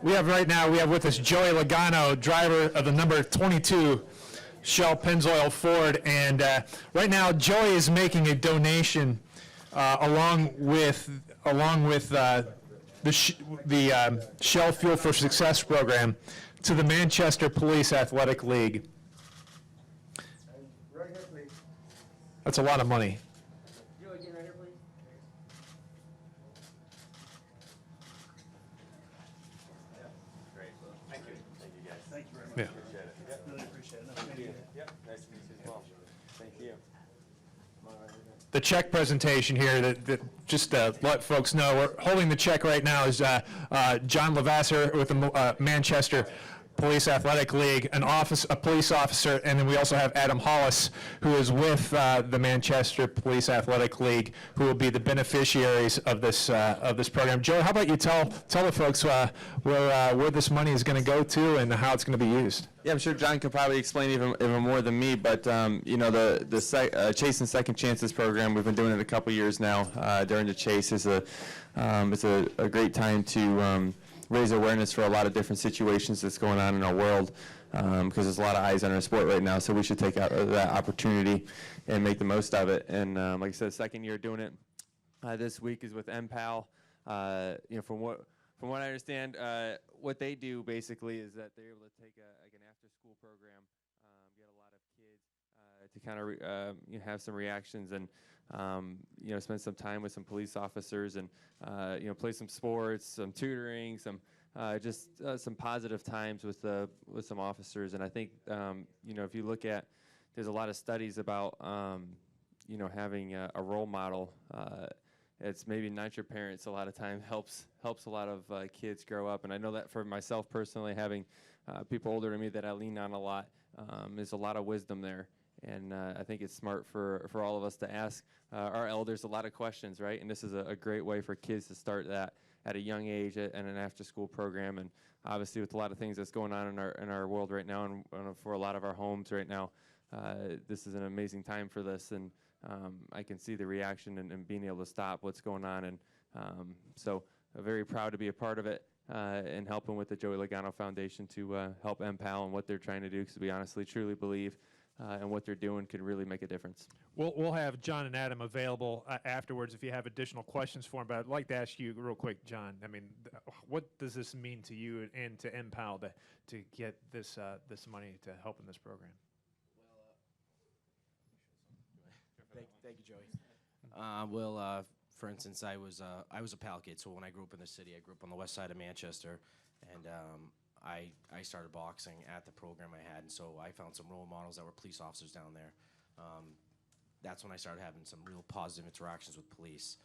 We have with us Joey Logano, driver of the number 22 Shell Pennzoil Ford, and right now Joey is making a donation along with the Shell Fuel for Success program to the Manchester Police Athletic League. That's a lot of money. Yeah. Really appreciate it. Nice meeting you. Yep, nice to meet you as well. Thank you. The check presentation here, that just to let folks know, we're holding the check right now is John Lavasser with the Manchester Police Athletic League, a police officer, and then we also have Adam Hollis, who is with the Manchester Police Athletic League, who will be the beneficiaries of this program. Joe, how about you tell the folks where this money is going to go to and how it's going to be used? Yeah, I'm sure John could probably explain even more than me, but you know, the Chase and Second Chances program, we've been doing it a couple years now. During the Chase is it's a great time to raise awareness for a lot of different situations that's going on in our world, because there's a lot of eyes on our sport right now, so we should take out that opportunity and make the most of it. And like I said, second year doing it. This week is with MPAL. You know, from what I understand, what they do basically is that they're able to take like an after-school program, get a lot of kids to kind of you know, have some reactions and you know, spend some time with some police officers and you know, play some sports, some tutoring, some just some positive times with some officers. And I think you know, if you look at, there's a lot of studies about you know, having a role model. It's maybe not your parents. A lot of time helps a lot of kids grow up. And I know that for myself personally, having people older than me that I lean on a lot, there's a lot of wisdom there. And I think it's smart for all of us to ask our elders a lot of questions, right? And this is a great way for kids to start that at a young age at an after-school program. And obviously, with a lot of things that's going on in our world right now, and for a lot of our homes right now, this is an amazing time for this. And I can see the reaction and being able to stop what's going on. And so I'm very proud to be a part of it and helping with the Joey Logano Foundation to help MPAL and what they're trying to do, because we honestly, truly believe and what they're doing can really make a difference. We'll have John and Adam available afterwards if you have additional questions for them. But I'd like to ask you real quick, John. I mean, what does this mean to you and to MPAL to get this money to help in this program? Thank you, Joey. For instance, I was a PAL kid, so when I grew up in the city, I grew up on the west side of Manchester, and I started boxing at the program I had, and so I found some role models that were police officers down there. That's when I started having some real positive interactions with police.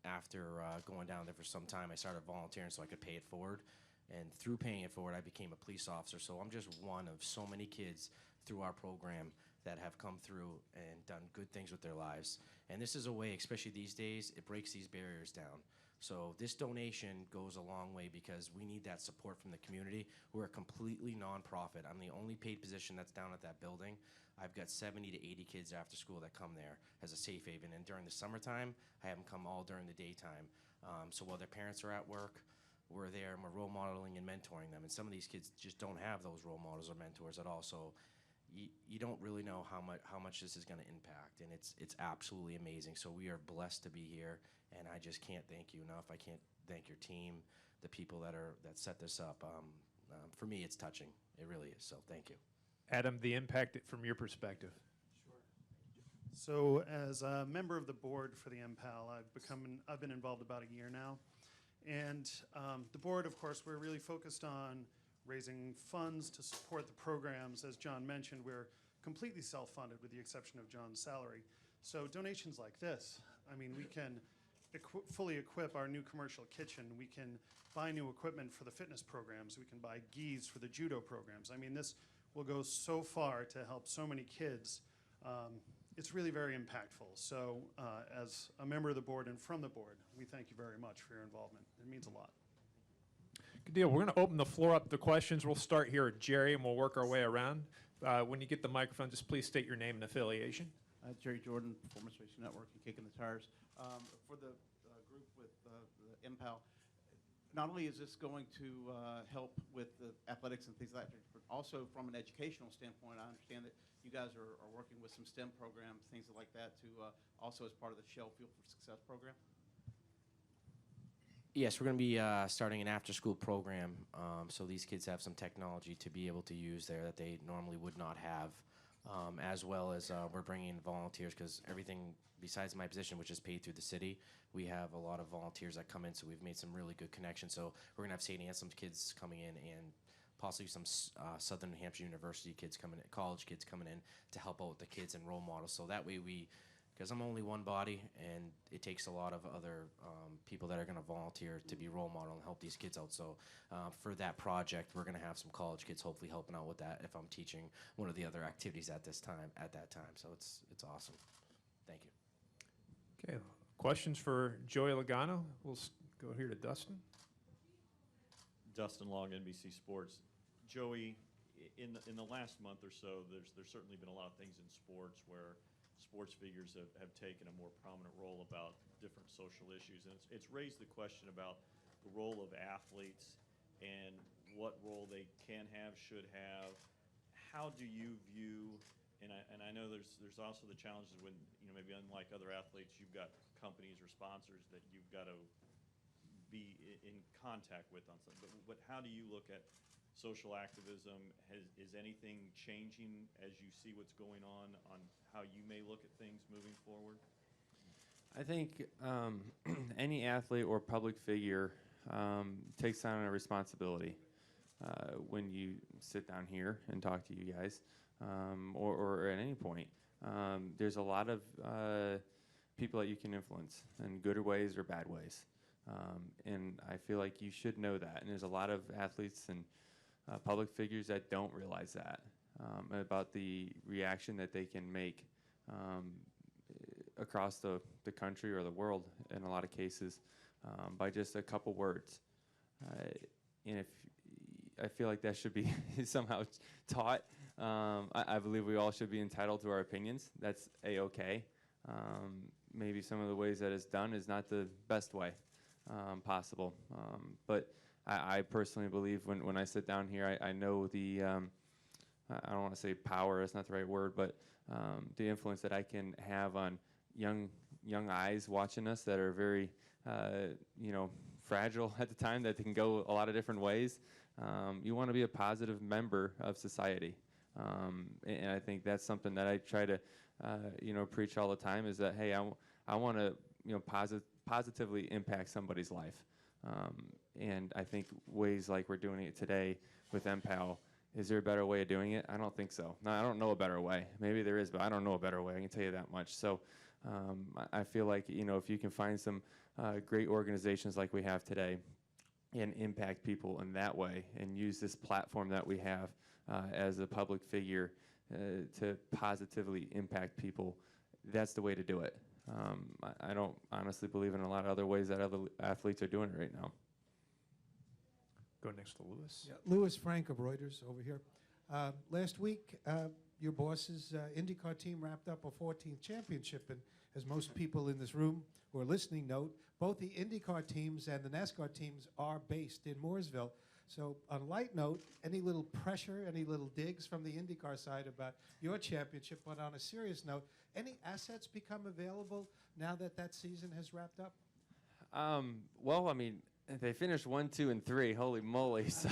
After going down there for some time, I started volunteering so I could pay it forward, and through paying it forward, I became a police officer. So I'm just one of so many kids through our program that have come through and done good things with their lives. And this is a way, especially these days, it breaks these barriers down. So this donation goes a long way because we need that support from the community. We're a completely nonprofit. I'm the only paid position that's down at that building. I've got 70 to 80 kids after school that come there as a safe haven. And during the summertime, I have them come all during the daytime. So while their parents are at work, we're there and we're role modeling and mentoring them. And some of these kids just don't have those role models or mentors at all. So you don't really know how much this is going to impact, and it's absolutely amazing. So we are blessed to be here, and I just can't thank you enough. I can't thank your team, the people that set this up. For me, it's touching. It really is. So thank you. Adam, the impact from your perspective. So as a member of the board for the MPAL, I've been involved about a year now, and the board, of course, we're really focused on raising funds to support the programs. As John mentioned, we're completely self-funded with the exception of John's salary. So donations like this, I mean, we can fully equip our new commercial kitchen. We can buy new equipment for the fitness programs. We can buy gis for the judo programs. I mean, this will go so far to help so many kids. It's really very impactful. So as a member of the board and from the board, we thank you very much for your involvement. It means a lot. Good deal. We're going to open the floor up to questions. We'll start here at Jerry, and we'll work our way around. When you get the microphone, just please state your name and affiliation. Jerry Jordan, Performance Racing Network and Kicking the Tires. For the group with the MPAL, not only is this going to help with the athletics and things like that, but also from an educational standpoint, I understand that you guys are working with some STEM programs, things like that, to also as part of the Shell Fuel for Success program. Yes, we're going to be starting an after-school program, so these kids have some technology to be able to use there that they normally would not have, as well as we're bringing in volunteers because everything besides my position, which is paid through the city, we have a lot of volunteers that come in, so we've made some really good connections. So we're going to have St. Anselm's kids coming in and possibly some Southern New Hampshire University kids coming in, college kids coming in to help out with the kids and role models. So that way because I'm only one body, and it takes a lot of other people that are going to volunteer to be role model and help these kids out. So for that project, we're going to have some college kids hopefully helping out with that if I'm teaching one of the other activities at that time. So it's awesome. Thank you. Okay, questions for Joey Logano? We'll go here to Dustin. Dustin Long, NBC Sports. Joey, in the last month or so, there's certainly been a lot of things in sports where sports figures have taken a more prominent role about different social issues, and it's raised the question about the role of athletes and what role they can have, should have. How do you view? And I know there's also the challenges when, maybe unlike other athletes, you've got companies or sponsors that you've got to be in contact with on something. But how do you look at social activism? Is anything changing as you see what's going on how you may look at things moving forward? I think any athlete or public figure takes on a responsibility when you sit down here and talk to you guys, or at any point. There's a lot of people that you can influence in good ways or bad ways. And I feel like you should know that. And there's a lot of athletes and public figures that don't realize that, about the reaction that they can make across the country or the world in a lot of cases by just a couple words. And if I feel like that should be somehow taught. I believe we all should be entitled to our opinions. That's A-okay. Maybe some of the ways that it's done is not the best way possible. But I personally believe when I sit down here, I know the, I don't want to say power, that's not the right word, but the influence that I can have on young eyes watching us that are very, fragile at the time, that can go a lot of different ways. You want to be a positive member of society. And I think that's something that I try to, preach all the time, is that, hey, I want to, positively impact somebody's life. And I think ways like we're doing it today with MPAL, is there a better way of doing it? I don't think so. No, I don't know a better way. Maybe there is, but I don't know a better way. I can tell you that much. So I feel like, if you can find some great organizations like we have today and impact people in that way and use this platform that we have as a public figure to positively impact people, that's the way to do it. I don't honestly believe in a lot of other ways that other athletes are doing it right now. Go next to Lewis. Yeah, Louis Frank of Reuters over here. Last week, your boss's IndyCar team wrapped up a 14th championship, and as most people in this room who are listening note, both the IndyCar teams and the NASCAR teams are based in Mooresville. So on a light note, any little pressure, any little digs from the IndyCar side about your championship, but on a serious note, any assets become available now that that season has wrapped up? Well, I mean, they finished 1, 2, and 3. Holy moly! So,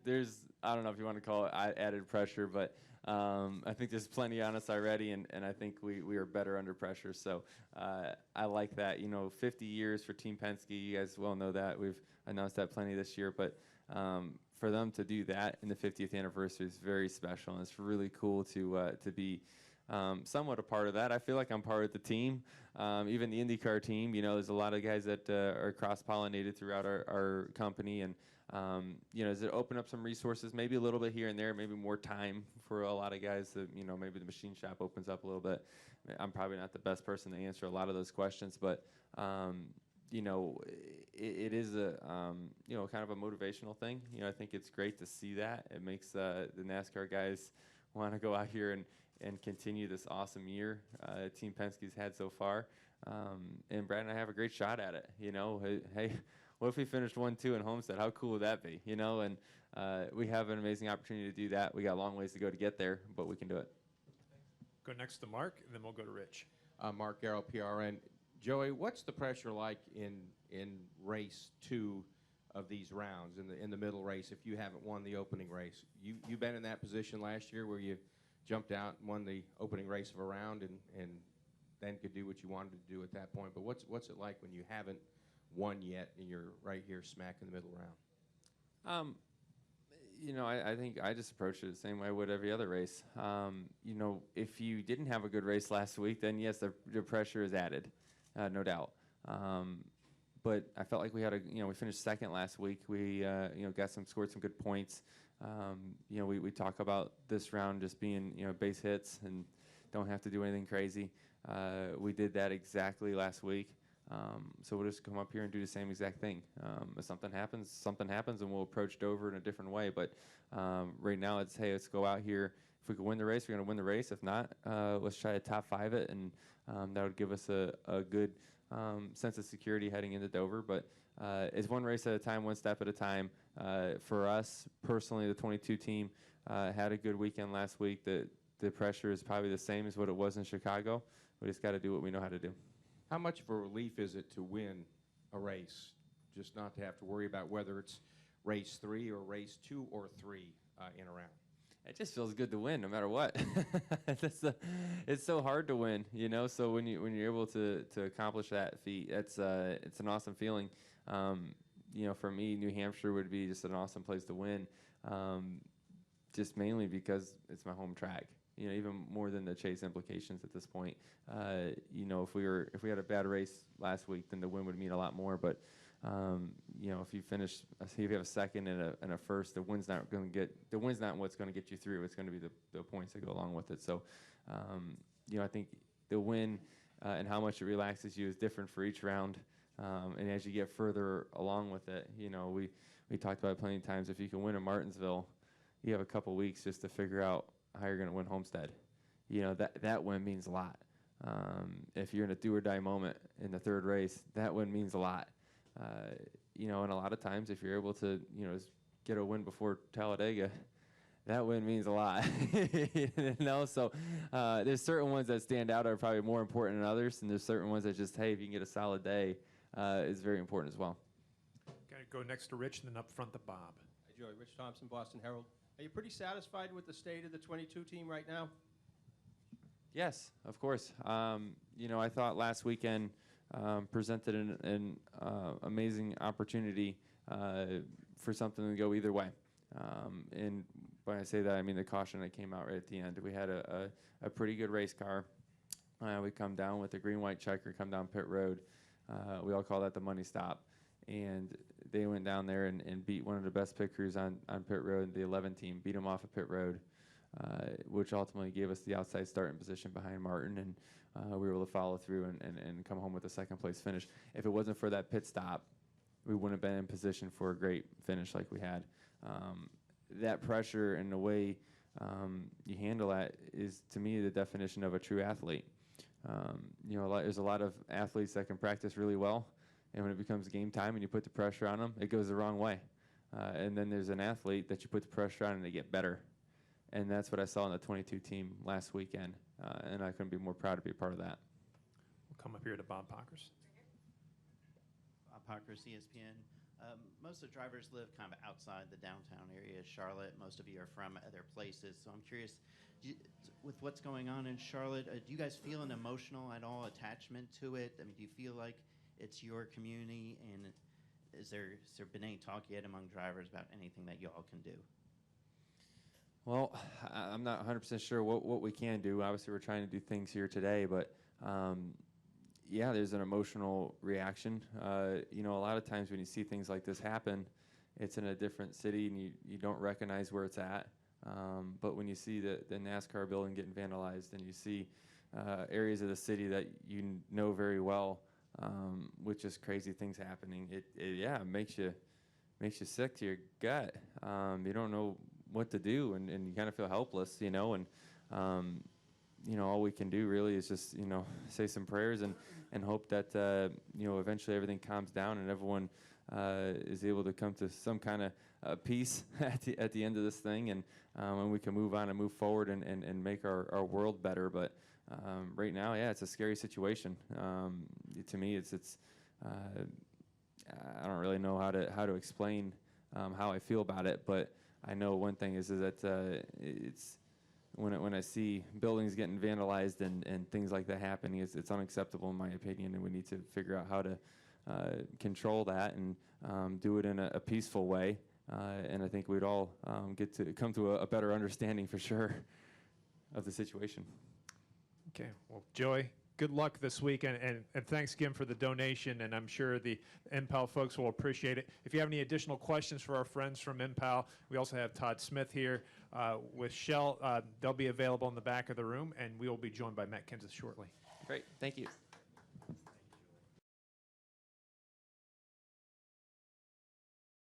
there's, I don't know if you want to call it added pressure, but I think there's plenty on us already, and I think we are better under pressure. So I like that. 50 years for Team Penske. You guys well know that. We've announced that plenty this year, but for them to do that in the 50th anniversary is very special, and it's really cool to be somewhat a part of that. I feel like I'm part of the team. Even the IndyCar team, there's a lot of guys that are cross-pollinated throughout our company, and does it open up some resources, maybe a little bit here and there, maybe more time for a lot of guys that, maybe the machine shop opens up a little bit. I'm probably not the best person to answer a lot of those questions, but it is a kind of a motivational thing. I think it's great to see that. It makes the NASCAR guys want to go out here and continue this awesome year Team Penske's had so far. And Brad and I have a great shot at it. You know, hey, what if we finished 1-2 in Homestead? How cool would that be? You know, and we have an amazing opportunity to do that. We got a long ways to go to get there, but we can do it. Go next to Mark, and then we'll go to Rich. Mark Garrow, PRN. Joey, what's the pressure like in race 2 of these rounds, in the middle race, if you haven't won the opening race? You've been in that position last year where you jumped out and won the opening race of a round and then could do what you wanted to do at that point. But what's it like when you haven't won yet and you're right here smack in the middle round? You know, I think I just approached it the same way I would every other race. You know, if you didn't have a good race last week, then yes, the pressure is added, no doubt. But I felt like we had we finished second last week. We, scored some good points. You know, we talk about this round just being, base hits and don't have to do anything crazy. We did that exactly last week. So we'll just come up here and do the same exact thing. If something happens, and we'll approach Dover in a different way. But right now, it's, hey, let's go out here. If we can win the race, we're going to win the race. If not, let's try to top 5 it, and that would give us a good sense of security heading into Dover. But it's one race at a time, one step at a time. For us, personally, the 22 team had a good weekend last week. The pressure is probably the same as what it was in Chicago. We just got to do what we know how to do. How much of a relief is it to win a race, just not to have to worry about whether it's race 3 or race 2 or 3 in a round? It just feels good to win, no matter what. It's so hard to win, So when you're able to accomplish that feat, it's an awesome feeling. For me, New Hampshire would be just an awesome place to win, just mainly because it's my home track. Even more than the chase implications at this point. If we had a bad race last week, then the win would mean a lot more. But if you have a second and a first, the win's not what's going to get you through. It's going to be the points that go along with it. So, I think the win and how much it relaxes you is different for each round. And as you get further along with it, we talked about it plenty of times. If you can win in Martinsville, you have a couple weeks just to figure out how you're going to win Homestead. That win means a lot. If you're in a do or die moment in the third race, that win means a lot. And a lot of times if you're able to, get a win before Talladega, that win means a lot. So there's certain ones that stand out are probably more important than others, and there's certain ones that just, hey, if you can get a solid day, is very important as well. Got to go next to Rich and then up front to Bob. Hi, Joey. Rich Thompson, Boston Herald. Are you pretty satisfied with the state of the 22 team right now? Yes, of course. I thought last weekend presented an amazing opportunity for something to go either way. And when I say that, I mean the caution that came out right at the end. We had a pretty good race car. We come down with a green-white checker, come down pit road. We all call that the money stop. And they went down there and beat one of the best pit crews on pit road, the 11 team, beat them off of pit road, which ultimately gave us the outside starting position behind Martin, and we were able to follow through and come home with a second place finish. If it wasn't for that pit stop, we wouldn't have been in position for a great finish like we had. That pressure and the way you handle that is, to me, the definition of a true athlete. There's a lot of athletes that can practice really well, and when it becomes game time and you put the pressure on them, it goes the wrong way. And then there's an athlete that you put the pressure on and they get better. And that's what I saw in the 22 team last weekend. And I couldn't be more proud to be a part of that. We'll come up here to Bob Pockers. Bob Pockers, ESPN. Most of the drivers live kind of outside the downtown area of Charlotte. Most of you are from other places. So I'm curious, with what's going on in Charlotte, do you guys feel an emotional at all attachment to it? I mean, do you feel like it's your community, and has there been any talk yet among drivers about anything that you all can do? Well, I'm not 100% sure what we can do. Obviously, we're trying to do things here today, but yeah, there's an emotional reaction. A lot of times when you see things like this happen, it's in a different city and you don't recognize where it's at. But when you see the NASCAR building getting vandalized and you see areas of the city that you know very well, with just crazy things happening, it makes you sick to your gut. You don't know what to do, and you kind of feel helpless, and all we can do really is just, say some prayers and hope that, eventually everything calms down and everyone is able to come to some kind of peace at the end of this thing, and we can move on and move forward and make our world better. But right now, yeah, it's a scary situation. To me, it's I don't really know how to explain how I feel about it, but I know one thing is that it's when I see buildings getting vandalized and things like that happening, it's unacceptable in my opinion, and we need to figure out how to control that and do it in a peaceful way. And I think we'd all get to come to a better understanding for sure of the situation. Okay, well, Joey, good luck this week, and thanks again for the donation, and I'm sure the MPAL folks will appreciate it. If you have any additional questions for our friends from MPAL, we also have Todd Smith here with Shell. They'll be available in the back of the room, and we will be joined by Matt Kenseth shortly. Great, thank you.